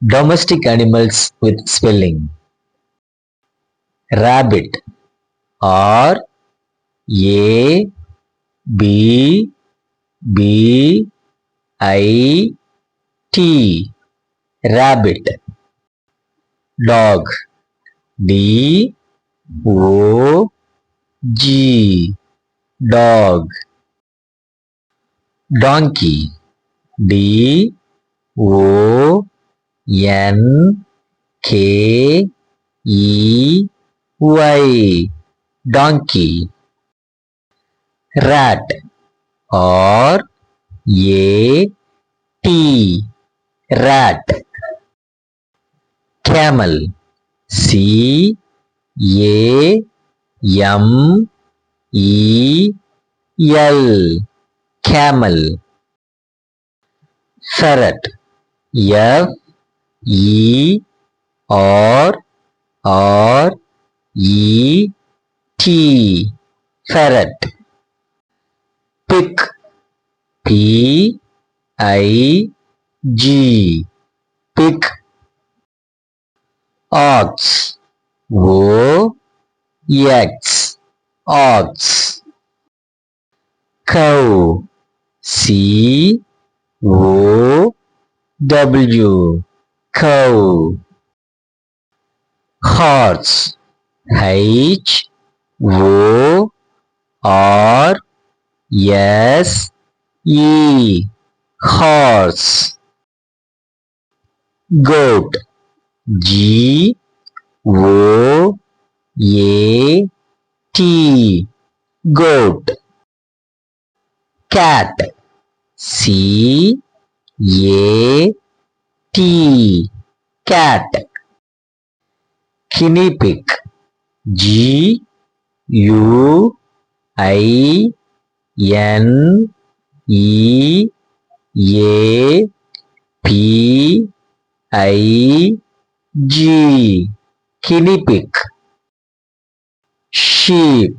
Domestic animals with spelling. Rabbit. R A B B I T. Rabbit. Dog. D O G. Dog. Donkey. D O N K E Y. Donkey. Rat. R A T. Rat. Camel. C A M E L. Camel. Ferret. F E R E T. Ferret. Pig. P I G. Pig. Ox. O X. Ox. Cow. C O W. Cow. Horse. H O R S E. Horse. Goat. G O A T. Goat. Cat. C A T. Cat. Guinea pig. G U I N E A P I G. Guinea pig. Sheep.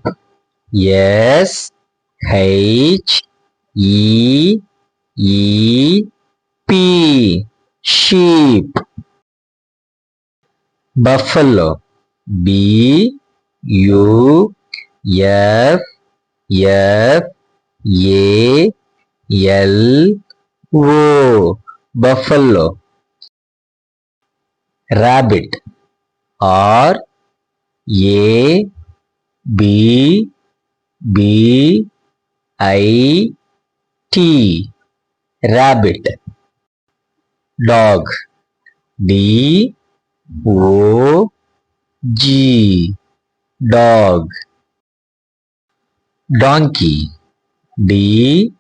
S H E E P. Sheep. Buffalo. B U F F A L O. Buffalo. Rabbit. R A B B I T. Rabbit. Dog. D O G. Dog. Donkey. D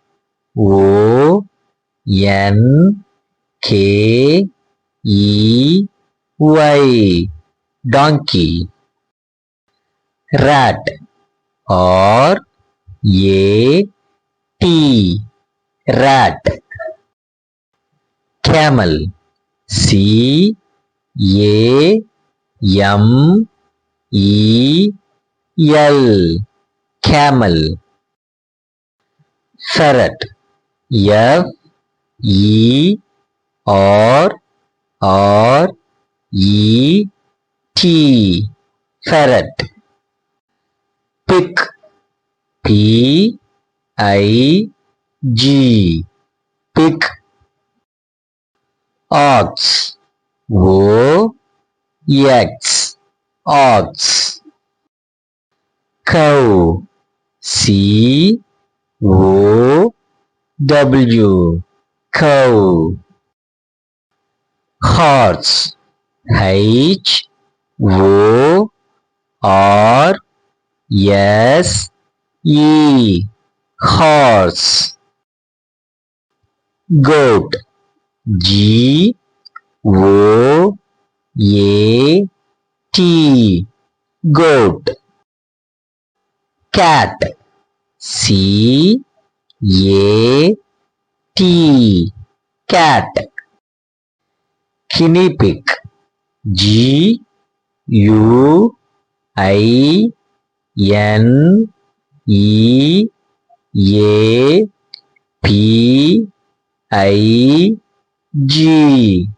O N K E Y. Donkey. Rat. R A T. Rat. Camel. C A M E L. Camel. Ferret. F E R E T. Ferret. Pig. P I G. Pig. Ox. O X. Ox. Cow. C O W. Cow. Horse. H O R S E. Horse. Goat. G O A T. Goat. Cat. C A T. Cat. Guinea pig. G U I N E A P I G.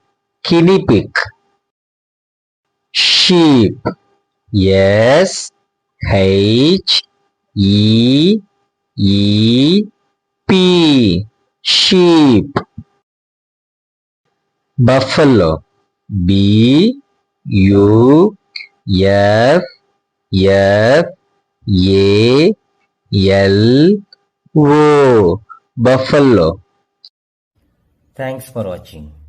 guinea pig. Sheep. S H E E P. Sheep. Buffalo. B U F F A L O. Buffalo. Thanks for watching.